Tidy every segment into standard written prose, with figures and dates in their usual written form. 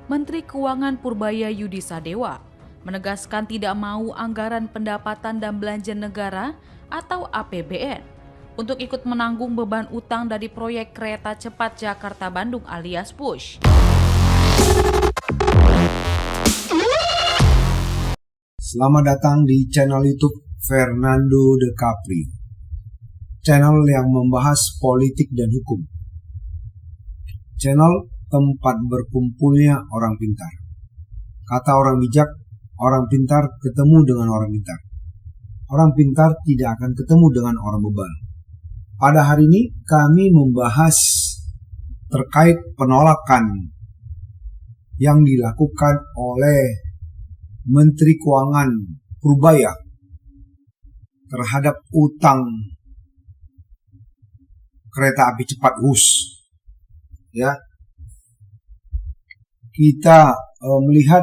Menteri Keuangan Purbaya Yudi Sadewa menegaskan tidak mau anggaran pendapatan dan belanja negara atau APBN untuk ikut menanggung beban utang dari proyek kereta cepat Jakarta-Bandung alias PUSH. Selamat datang di channel YouTube Fernando De Capri, channel yang membahas politik dan hukum, channel tempat berkumpulnya orang pintar. Kata orang bijak, orang pintar ketemu dengan orang pintar. Orang pintar tidak akan ketemu dengan orang bebal. Pada hari ini kami membahas terkait penolakan yang dilakukan oleh Menteri Keuangan Purbaya terhadap utang kereta api cepat WUS. Ya, kita melihat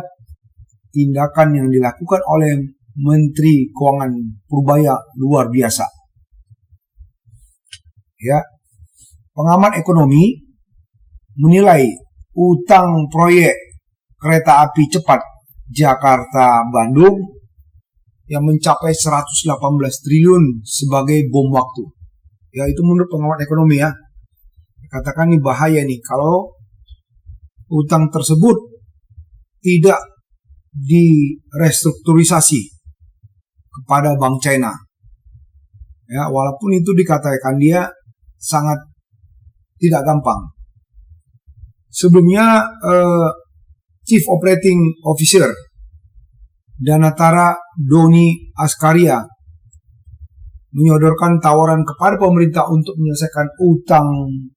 tindakan yang dilakukan oleh Menteri Keuangan Purbaya luar biasa. Ya, pengamat ekonomi menilai utang proyek kereta api cepat Jakarta-Bandung yang mencapai 118 triliun sebagai bom waktu. Ya, itu menurut pengamat ekonomi ya. Katakan ini bahaya nih kalau utang tersebut tidak direstrukturisasi kepada Bank China. Ya, walaupun itu dikatakan dia sangat tidak gampang. Sebelumnya Chief Operating Officer Danatara Doni Askaria menyodorkan tawaran kepada pemerintah untuk menyelesaikan utang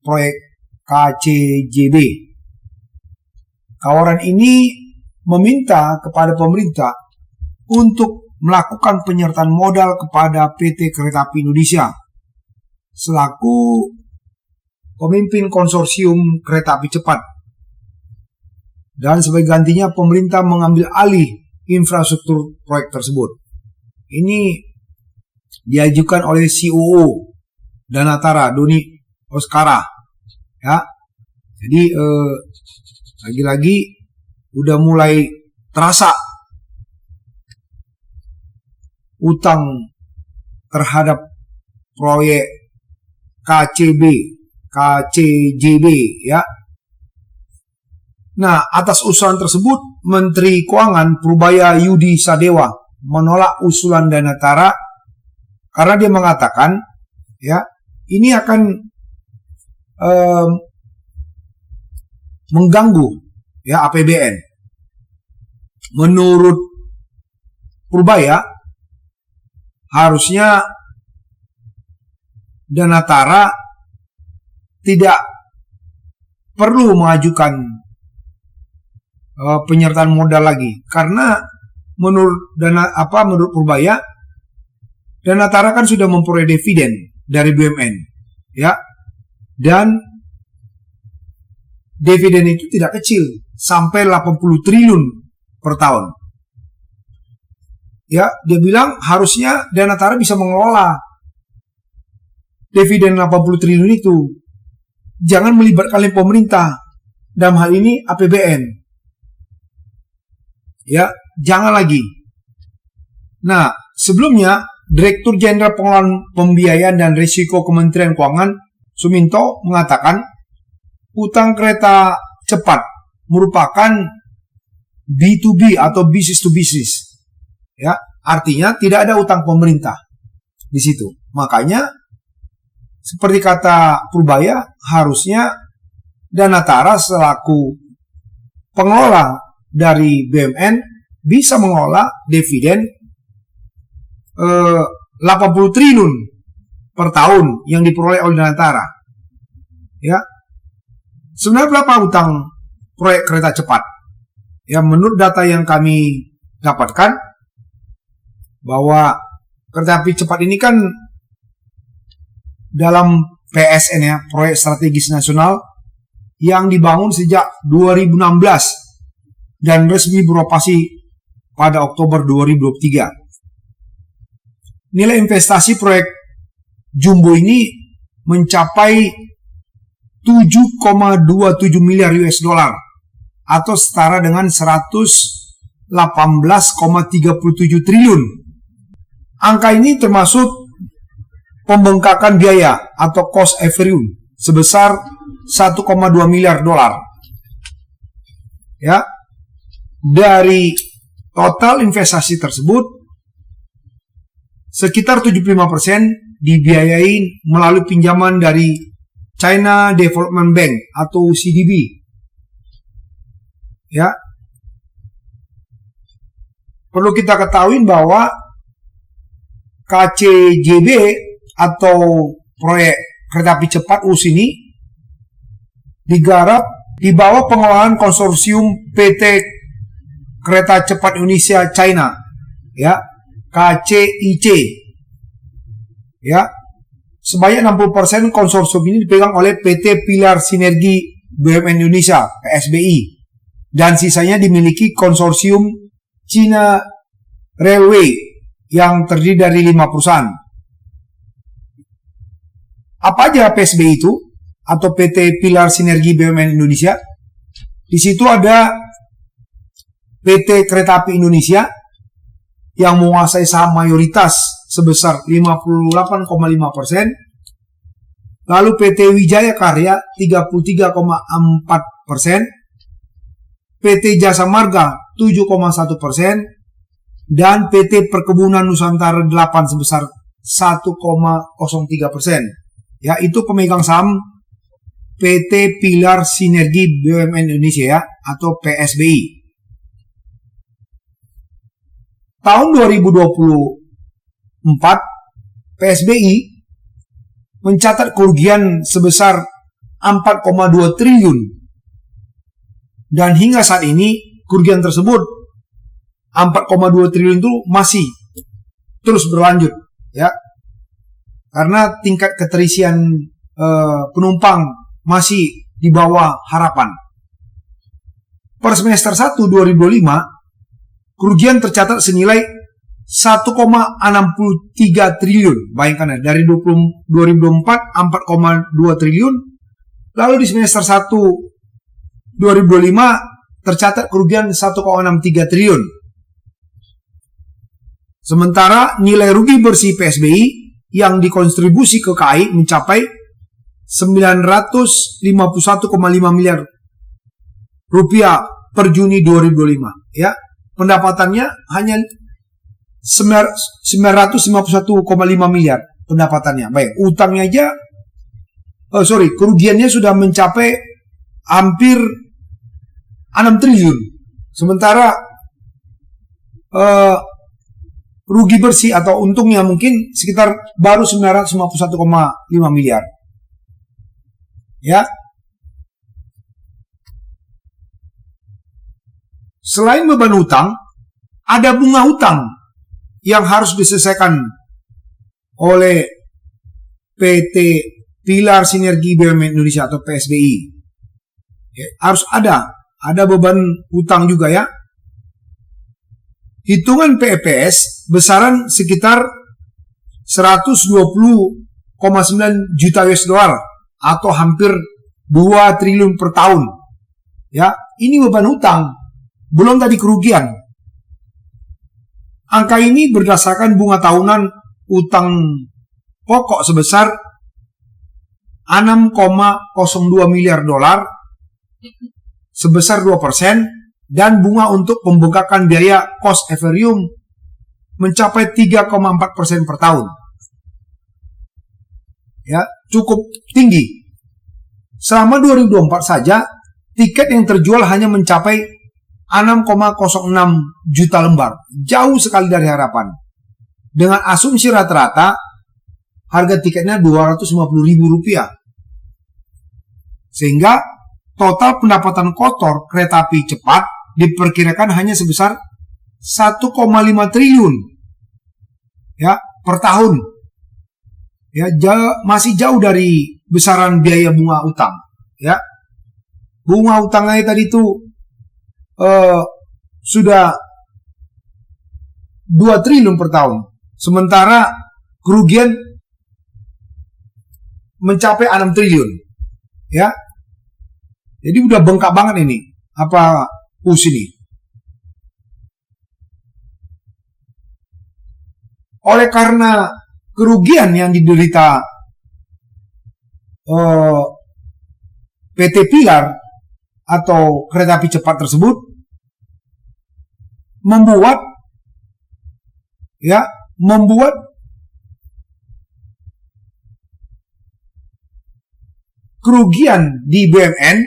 proyek KCJB. Tawaran ini meminta kepada pemerintah untuk melakukan penyertaan modal kepada PT Kereta Api Indonesia selaku pemimpin konsorsium kereta api cepat. Dan sebagai gantinya pemerintah mengambil alih infrastruktur proyek tersebut. Ini diajukan oleh COO Danatara Doni Oskara. Ya, jadi lagi-lagi udah mulai terasa utang terhadap proyek KCJB ya. Nah, atas usulan tersebut Menteri Keuangan Purbaya Yudi Sadewa menolak usulan Danatara karena dia mengatakan ya, ini akan mengganggu ya APBN. Menurut Purbaya harusnya Danatara tidak perlu mengajukan penyertaan modal lagi karena menurut Purbaya Danatara kan sudah memperoleh dividen dari BUMN ya, dan dividen itu tidak kecil sampai 80 triliun per tahun. Ya, dia bilang harusnya Danatara bisa mengelola dividen 80 triliun itu. Jangan melibatkan pemerintah dalam hal ini APBN. Ya, jangan lagi. Nah, sebelumnya Direktur Jenderal Pengelolaan Pembiayaan dan Risiko Kementerian Keuangan Suminto mengatakan utang kereta cepat merupakan B2B atau business to business. Ya, artinya tidak ada utang pemerintah di situ. Makanya seperti kata Purbaya, harusnya Danatara selaku pengelola dari BUMN bisa mengelola dividen 80 triliun per tahun yang diperoleh oleh Danatara. Ya. Sebenarnya berapa utang proyek kereta cepat? Ya, menurut data yang kami dapatkan bahwa kereta api cepat ini kan dalam PSN ya, proyek strategis nasional yang dibangun sejak 2016 dan resmi beroperasi pada Oktober 2023. Nilai investasi proyek Jumbo ini mencapai 7,27 miliar US dollar atau setara dengan 118,37 triliun. Angka ini termasuk pembengkakan biaya atau cost efferium sebesar 1,2 miliar dolar. Ya. Dari total investasi tersebut, sekitar 75% dibiayai melalui pinjaman dari China Development Bank atau CDB. Ya. Perlu kita ketahui bahwa KCJB atau proyek kereta api cepat US ini digarap di bawah pengelolaan konsorsium PT Kereta Cepat Indonesia China, ya, KCIC. Ya. Sebanyak 60% konsorsium ini dipegang oleh PT Pilar Sinergi BUMN Indonesia, PSBI. Dan sisanya dimiliki konsorsium China Railway yang terdiri dari 5 perusahaan. Apa aja PSBI itu? Atau PT Pilar Sinergi BUMN Indonesia? Di situ ada PT Kereta Api Indonesia yang menguasai saham mayoritas sebesar 58,5%. Lalu PT Wijaya Karya 33,4%. PT Jasa Marga 7,1%. Dan PT Perkebunan Nusantara 8 sebesar 1,03%. Ya, itu pemegang saham PT Pilar Sinergi BUMN Indonesia, ya, atau PSBI. Tahun 2024, PSBI mencatat kerugian sebesar 4,2 triliun. Dan hingga saat ini, kerugian tersebut 4,2 triliun itu masih terus berlanjut, ya. Karena tingkat keterisian penumpang masih di bawah harapan. Per semester 1 2025, kerugian tercatat senilai 1,63 triliun. Bayangkan ya, dari 2024 4,2 triliun. Lalu di semester 1 2025 tercatat kerugian 1,63 triliun. Sementara nilai rugi bersih PSBI yang dikontribusi ke KAI mencapai 951,5 miliar rupiah per Juni 2025. Ya, pendapatannya hanya 951,5 miliar pendapatannya. Baik, utangnya aja, kerugiannya sudah mencapai hampir 6 triliun. Sementara rugi bersih atau untungnya mungkin sekitar baru 951,5 miliar. Ya. Selain beban utang, ada bunga utang yang harus diselesaikan oleh PT Pilar Sinergi BUMN Indonesia atau PSBI. Ya, harus ada beban utang juga, ya. Hitungan PEPS besaran sekitar 120,9 juta US dollar atau hampir 2 triliun per tahun. Ya, ini beban utang, belum tadi kerugian. Angka ini berdasarkan bunga tahunan utang pokok sebesar 6,02 miliar dolar sebesar 2%. Dan bunga untuk pembengkakan biaya cost efferium mencapai 3,4% per tahun. Ya, cukup tinggi. Selama 2024 saja, tiket yang terjual hanya mencapai 6,06 juta lembar. Jauh sekali dari harapan. Dengan asumsi rata-rata, harga tiketnya Rp250.000. Sehingga total pendapatan kotor kereta api cepat diperkirakan hanya sebesar 1,5 triliun, ya, per tahun. Ya, masih jauh dari besaran biaya bunga utang, ya. Bunga utangnya tadi itu sudah 2 triliun per tahun. Sementara kerugian mencapai 6 triliun. Ya. Jadi udah bengkak banget ini PUS ini. Oleh karena kerugian yang diderita PT Pilar atau kereta api cepat tersebut, membuat kerugian di BUMN,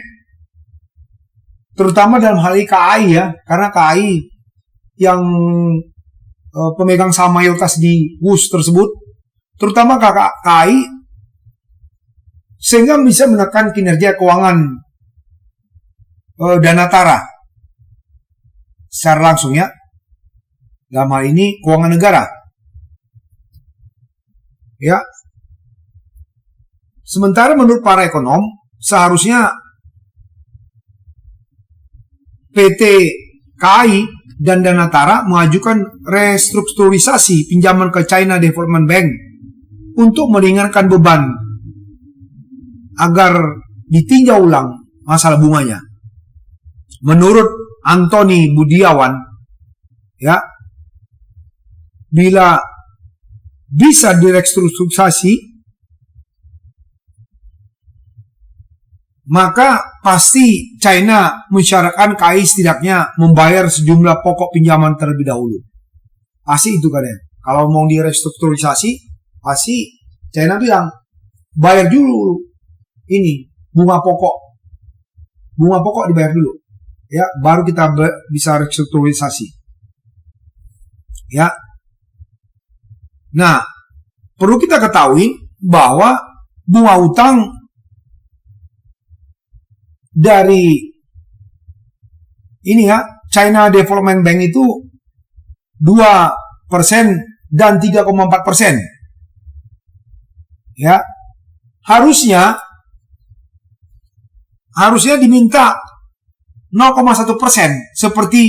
terutama dalam hal ini KAI ya, karena KAI yang pemegang saham mayoritas di PUS tersebut, terutama KAI, sehingga bisa menekan kinerja keuangan Danatara secara langsung ya, dalam hal ini keuangan negara ya. Sementara menurut para ekonom, seharusnya PT KAI dan Danatara mengajukan restrukturisasi pinjaman ke China Development Bank untuk meringankan beban agar ditinjau ulang masalah bunganya. Menurut Antoni Budiawan, ya, bila bisa direstrukturisasi, maka pasti China mensyaratkan KAI setidaknya membayar sejumlah pokok pinjaman terlebih dahulu. Pasti itu kan ya. Kalau mau direstrukturisasi, pasti China bilang bayar dulu ini bunga pokok dibayar dulu. Ya, baru kita bisa restrukturisasi. Ya. Nah, perlu kita ketahui bahwa bunga utang dari ini ya, China Development Bank itu 2% dan 3,4%. Ya. Harusnya diminta 0,1% seperti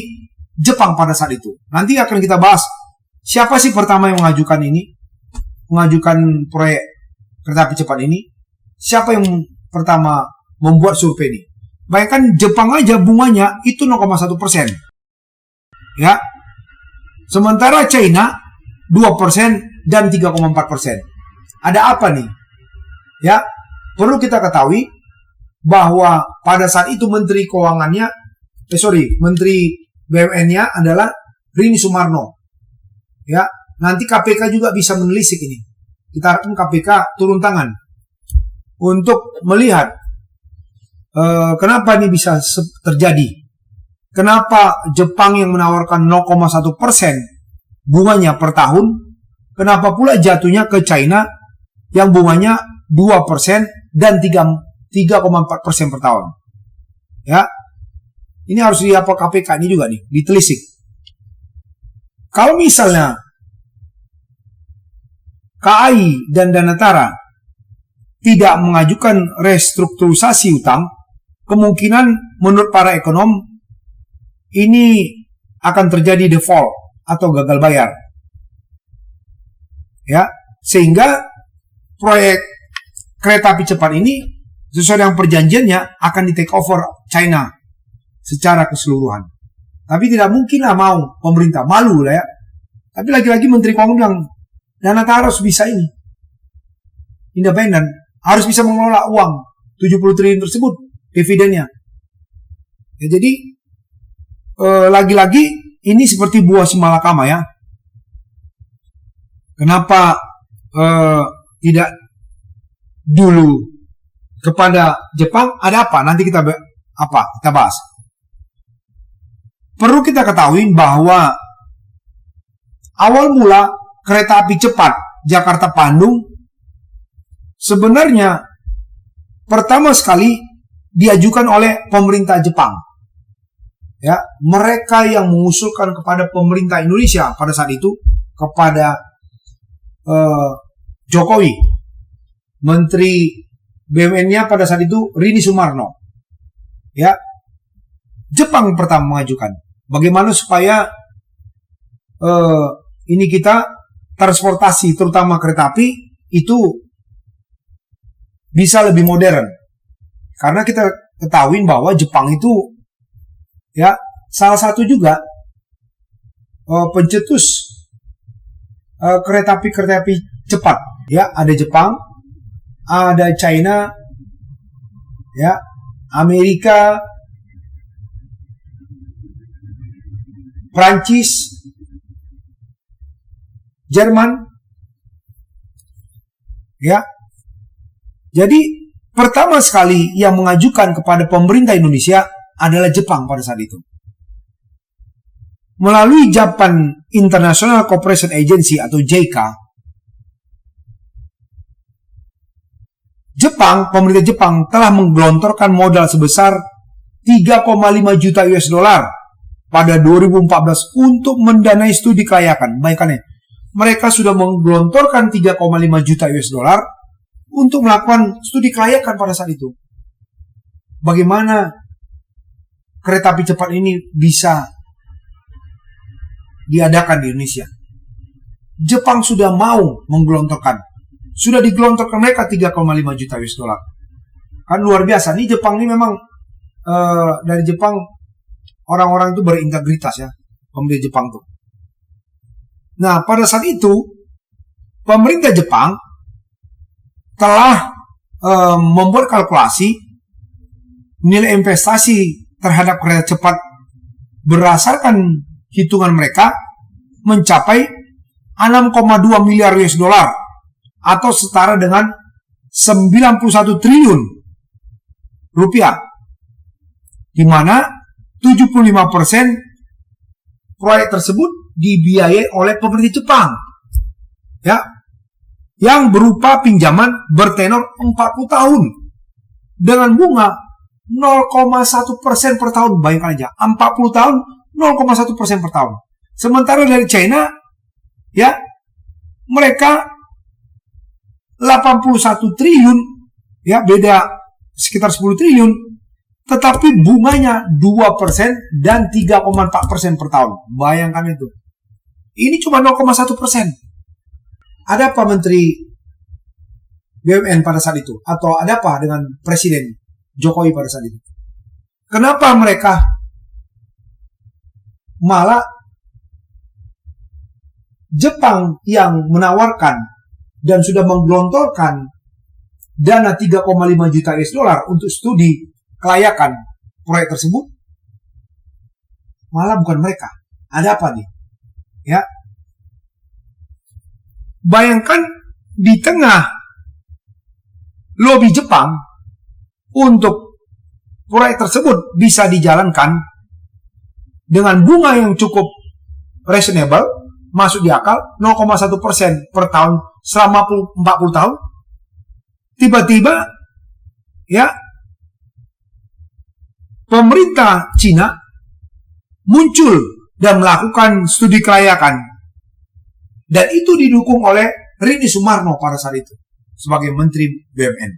Jepang pada saat itu. Nanti akan kita bahas siapa sih pertama yang mengajukan proyek kereta api cepat ini. Siapa yang pertama membuat survei ini. Bayangkan Jepang aja bunganya itu 0,1%. Ya. Sementara China 2% dan 3,4%. Ada apa nih? Ya, perlu kita ketahui bahwa pada saat itu Menteri BUMN-nya adalah Rini Sumarno. Ya, nanti KPK juga bisa menelisik ini. Kita harapkan KPK turun tangan untuk melihat kenapa ini bisa terjadi. Kenapa Jepang yang menawarkan 0,1% bunganya per tahun, kenapa pula jatuhnya ke China yang bunganya 2% dan 3,4% per tahun. Ya. Ini harus diapa KPK ini juga nih, ditelisik. Kalau misalnya KAI dan Danatara tidak mengajukan restrukturisasi utang, kemungkinan menurut para ekonom ini akan terjadi default atau gagal bayar. Ya, sehingga proyek kereta api cepat ini sesuai dengan perjanjiannya akan di take over China secara keseluruhan. Tapi tidak mungkin lah mau pemerintah, malu lah ya. Tapi lagi-lagi Menteri Keuangan bilang Danatara harus bisa ini independen, harus bisa mengelola uang 70 triliun tersebut dividennya. Ya, jadi lagi-lagi ini seperti buah si malakama ya. Kenapa tidak dulu kepada Jepang? Ada apa? Nanti kita bahas. Perlu kita ketahui bahwa awal mula kereta api cepat Jakarta-Bandung sebenarnya pertama sekali diajukan oleh pemerintah Jepang. Ya, mereka yang mengusulkan kepada pemerintah Indonesia pada saat itu, kepada Jokowi, Menteri BUMN-nya pada saat itu Rini Sumarno. Ya, Jepang pertama mengajukan bagaimana supaya ini kita transportasi terutama kereta api itu bisa lebih modern. Karena kita ketahui bahwa Jepang itu Ya, salah satu juga pencetus kereta api cepat. Ya, ada Jepang, ada China, ya, Amerika, Prancis, Jerman, ya. Jadi pertama sekali yang mengajukan kepada pemerintah Indonesia adalah Jepang pada saat itu. Melalui Japan International Cooperation Agency atau JICA, pemerintah Jepang telah menggelontorkan modal sebesar 3,5 juta US dollar pada 2014 untuk mendanai studi kelayakan. Bayangkan ya, mereka sudah menggelontorkan 3,5 juta US dollar untuk melakukan studi kelayakan pada saat itu. Bagaimana kereta api cepat ini bisa diadakan di Indonesia? Jepang sudah mau menggelontorkan. Sudah digelontorkan mereka 3,5 juta US dollar. Kan luar biasa. Ini Jepang ini memang dari Jepang orang-orang itu berintegritas ya. Pemerintah Jepang tuh. Nah, pada saat itu pemerintah Jepang telah membuat kalkulasi nilai investasi terhadap kereta cepat berdasarkan hitungan mereka mencapai 6,2 miliar US dollar atau setara dengan 91 triliun rupiah, di mana 75% proyek tersebut dibiayai oleh pemerintah Jepang, ya, yang berupa pinjaman bertenor 40 tahun dengan bunga 0,1% per tahun. Bayangkan aja, 40 tahun 0,1% per tahun. Sementara dari China, ya, mereka 81 triliun, ya, beda sekitar 10 triliun, tetapi bunganya 2% dan 3,4% per tahun. Bayangkan itu. Ini cuma 0,1%. Ada apa Menteri BUMN pada saat itu? Atau ada apa dengan Presiden Jokowi pada saat itu? Kenapa mereka malah Jepang yang menawarkan dan sudah menggelontorkan dana 3,5 juta US dollar untuk studi kelayakan proyek tersebut, malah bukan mereka? Ada apa nih? Ya, bayangkan di tengah lobi Jepang untuk proyek tersebut bisa dijalankan dengan bunga yang cukup reasonable, masuk di akal, 0,1% per tahun selama 40 tahun. Tiba-tiba, ya, pemerintah Cina muncul dan melakukan studi kelayakan. Dan itu didukung oleh Rini Sumarno pada saat itu sebagai Menteri BUMN.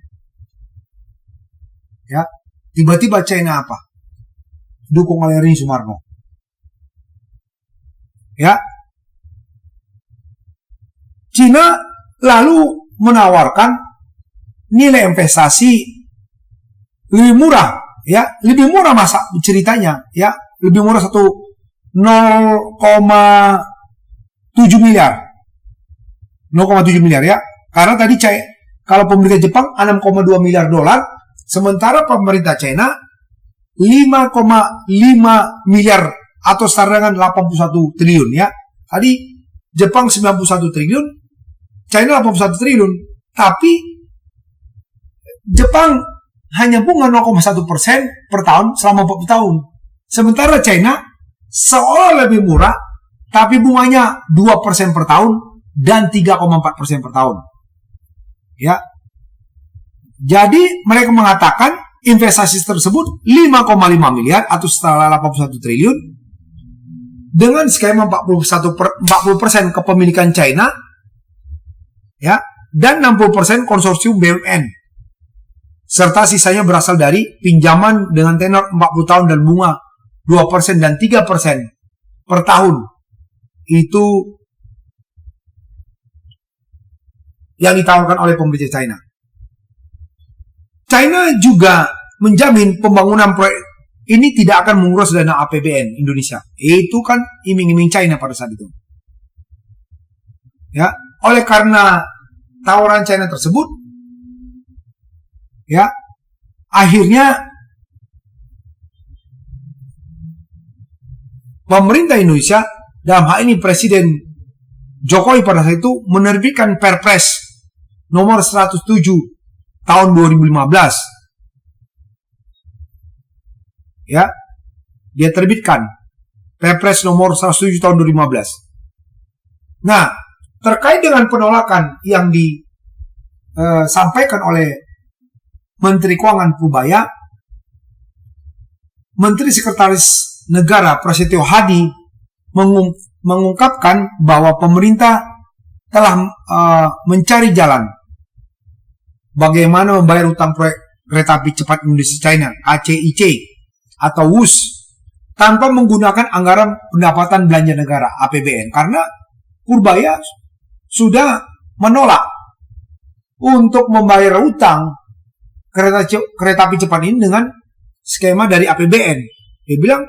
Ya, tiba-tiba China apa? Dukung oleh Rini Sumarno. Ya, Cina lalu menawarkan nilai investasi lebih murah, ya, lebih murah masa ceritanya, ya, lebih murah 0,7 miliar. 0,7 miliar ya. Karena tadi kalau pemerintah Jepang 6,2 miliar dolar, sementara pemerintah China 5,5 miliar atau setara dengan 81 triliun ya. Tadi Jepang 91 triliun, China 81 triliun. Tapi Jepang hanya bunga 0,1% per tahun selama 40 tahun. Sementara China seolah lebih murah, tapi bunganya 2% per tahun dan 3,4% per tahun. Ya. Jadi mereka mengatakan investasi tersebut 5,5 miliar atau setara 81 triliun dengan skema 40% kepemilikan China, ya, dan 60% konsorsium BUMN. Serta sisanya berasal dari pinjaman dengan tenor 40 tahun dan bunga 2% dan 3% per tahun. Itu yang ditawarkan oleh pemerintah China. China juga menjamin pembangunan proyek ini tidak akan menguras dana APBN Indonesia. Itu kan iming-iming China pada saat itu. Ya, oleh karena tawaran China tersebut, ya, akhirnya pemerintah Indonesia, dalam hal ini Presiden Jokowi pada saat itu menerbitkan Perpres nomor 107 tahun 2015. Ya, dia terbitkan Perpres nomor 107 tahun 2015. Nah, terkait dengan penolakan yang disampaikan oleh Menteri Keuangan Purbaya, Menteri Sekretaris Negara Prasetyo Hadi mengungkapkan bahwa pemerintah telah mencari jalan bagaimana membayar utang proyek kereta api cepat Indonesia-China (ACIC) atau WUS tanpa menggunakan anggaran pendapatan belanja negara (APBN), karena Purbaya sudah menolak untuk membayar utang kereta api cepat ini dengan skema dari APBN. Dia bilang,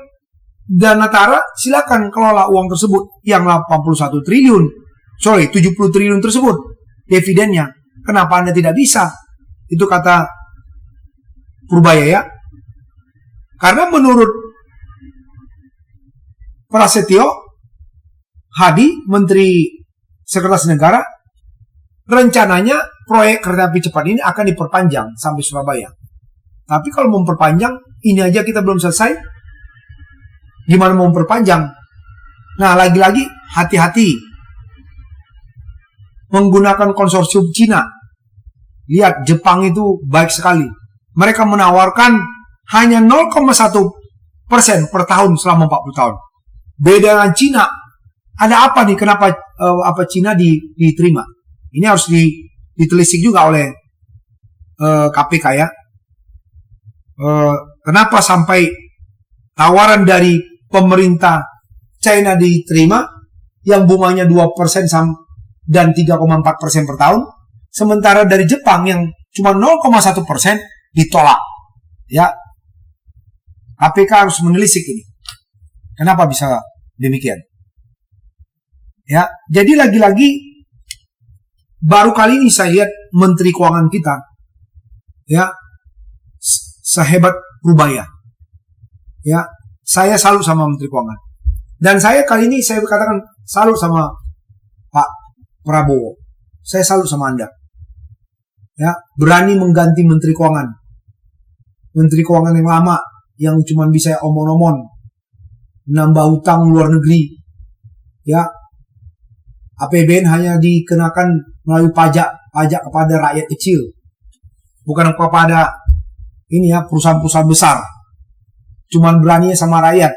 Danatara silakan kelola uang tersebut yang 70 triliun tersebut dividennya. Kenapa Anda tidak bisa? Itu kata Purbaya, ya. Karena menurut Prasetyo Hadi, Menteri Sekretaris Negara, rencananya proyek kereta api cepat ini akan diperpanjang sampai Surabaya. Tapi kalau mau memperpanjang, ini aja kita belum selesai, gimana mau memperpanjang? Nah, lagi-lagi hati-hati menggunakan konsorsium Cina. Lihat, Jepang itu baik sekali. Mereka menawarkan hanya 0,1% per tahun selama 40 tahun. Beda dengan Cina. Ada apa nih? Kenapa Cina diterima? Ini harus ditelisik juga oleh KPK, ya. Kenapa sampai tawaran dari pemerintah China diterima yang bunganya 2% dan 3,4% per tahun, sementara dari Jepang yang cuma 0,1% ditolak, ya. KPK harus menelisik ini. Kenapa bisa demikian? Ya, jadi lagi-lagi baru kali ini saya lihat Menteri Keuangan kita, ya, sehebat Purbaya. Ya, saya salut sama Menteri Keuangan. Dan saya kali ini saya katakan salut sama Pak Prabowo. Saya salut sama Anda. Ya, berani mengganti Menteri Keuangan. Menteri Keuangan yang lama yang cuma bisa omong-omong, nambah utang luar negeri. Ya, APBN hanya dikenakan melalui pajak kepada rakyat kecil, bukan kepada ini, ya, perusahaan-perusahaan besar. Cuman berani sama rakyat.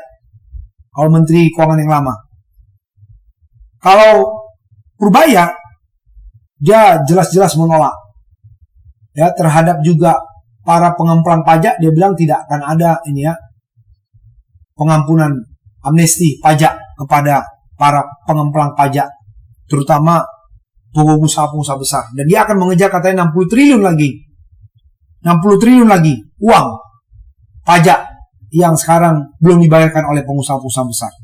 Kalau Menteri Keuangan yang lama. Kalau Purbaya, dia jelas-jelas menolak, ya, terhadap juga para pengemplang pajak. Dia bilang tidak akan ada ini, ya, pengampunan amnesti pajak kepada para pengemplang pajak, terutama pengusaha-pengusaha besar. Dan dia akan mengejar katanya 60 triliun lagi uang pajak yang sekarang belum dibayarkan oleh pengusaha-pengusaha besar.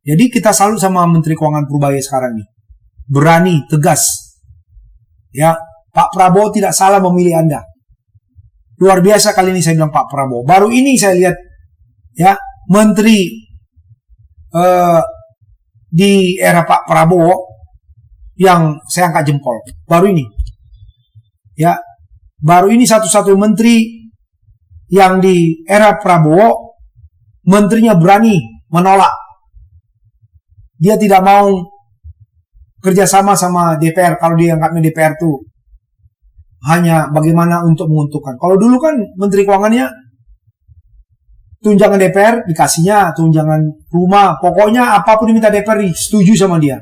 Jadi kita salut sama Menteri Keuangan Purbaya sekarang nih. Berani, tegas. Ya, Pak Prabowo tidak salah memilih Anda. Luar biasa kali ini saya bilang Pak Prabowo. Baru ini saya lihat, ya, menteri di era Pak Prabowo yang saya angkat jempol. Baru ini. Ya, baru ini satu-satu menteri yang di era Prabowo, menterinya berani menolak. Dia tidak mau kerjasama sama DPR. Kalau dia angkatnya DPR tuh hanya bagaimana untuk menguntungkan. Kalau dulu kan Menteri Keuangannya tunjangan DPR dikasihnya, tunjangan rumah, pokoknya apapun diminta DPR setuju sama dia.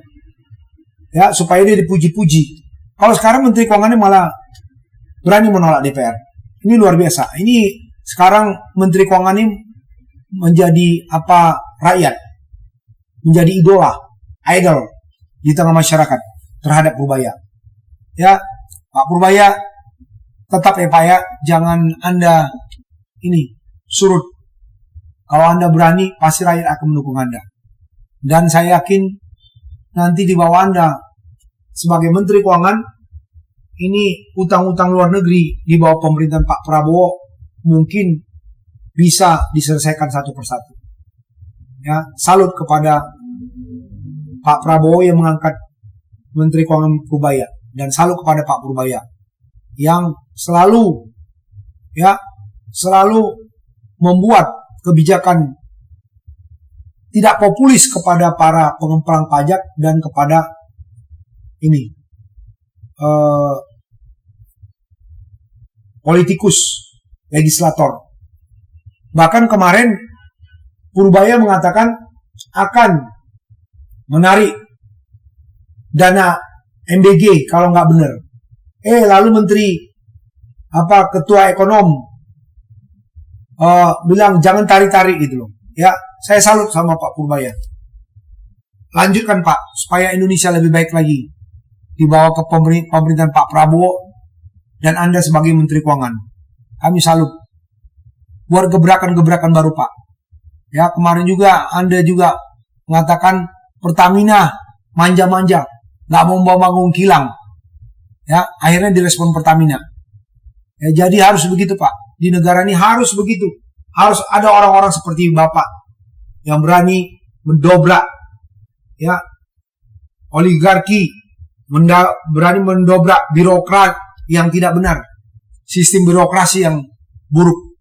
Ya, supaya dia dipuji-puji. Kalau sekarang Menteri Keuangannya malah berani menolak DPR. Ini luar biasa. Ini sekarang Menteri Keuangan ini menjadi rakyat, menjadi idol di tengah masyarakat terhadap Purbaya. Ya, Pak Purbaya, tetap ya Pak, ya, jangan Anda ini surut Kalau Anda berani, pasti rakyat akan mendukung Anda. Dan saya yakin nanti di bawah Anda sebagai Menteri Keuangan, ini utang-utang luar negeri di bawah pemerintahan Pak Prabowo mungkin bisa diselesaikan satu persatu. Ya, salut kepada Pak Prabowo yang mengangkat Menteri Keuangan Purbaya, dan salut kepada Pak Purbaya yang selalu membuat kebijakan tidak populis kepada para pengemplang pajak dan kepada politikus, legislator. Bahkan kemarin Purbaya mengatakan akan menarik dana MBG kalau nggak benar. Lalu Menteri Ketua Ekonom bilang jangan tarik-tarik gitu loh. Ya, saya salut sama Pak Purbaya. Lanjutkan Pak, supaya Indonesia lebih baik lagi di bawah pemerintahan Pak Prabowo dan Anda sebagai Menteri Keuangan. Kami salut. Buat gebrakan-gebrakan baru Pak. Ya, kemarin juga Anda juga mengatakan Pertamina manja-manja, nggak mau bangun kilang. Ya, akhirnya direspon Pertamina. Ya, jadi harus begitu Pak. Di negara ini harus begitu. Harus ada orang-orang seperti Bapak yang berani mendobrak oligarki, berani mendobrak birokrat yang tidak benar, sistem birokrasi yang buruk.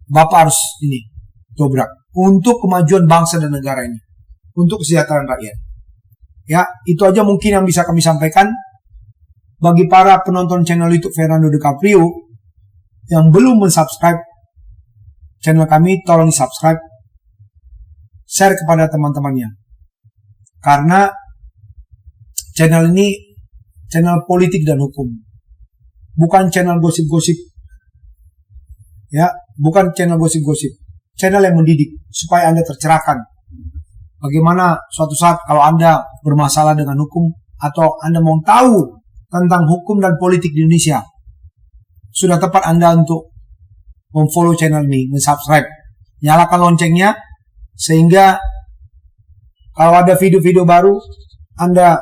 Bapak harus dobrak untuk kemajuan bangsa dan negara ini, untuk kesejahteraan rakyat. Ya, itu aja mungkin yang bisa kami sampaikan. Bagi para penonton channel YouTube Fernando DiCaprio yang belum mensubscribe channel kami, tolong di-subscribe, share kepada teman-temannya. Karena channel ini channel politik dan hukum, bukan channel gosip-gosip. Ya, bukan channel gosip-gosip. Channel yang mendidik supaya Anda tercerahkan. Bagaimana suatu saat kalau Anda bermasalah dengan hukum atau Anda mau tahu tentang hukum dan politik di Indonesia, sudah tepat Anda untuk memfollow channel ini, mensubscribe, nyalakan loncengnya, sehingga kalau ada video-video baru, Anda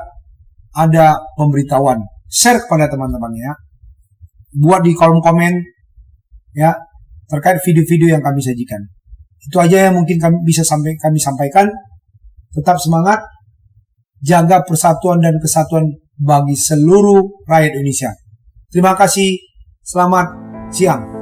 ada pemberitahuan. Share kepada teman-temannya, buat di kolom komen ya terkait video-video yang kami sajikan. Itu aja yang mungkin kami sampaikan. Tetap semangat, jaga persatuan dan kesatuan bagi seluruh rakyat Indonesia. Terima kasih, selamat siang.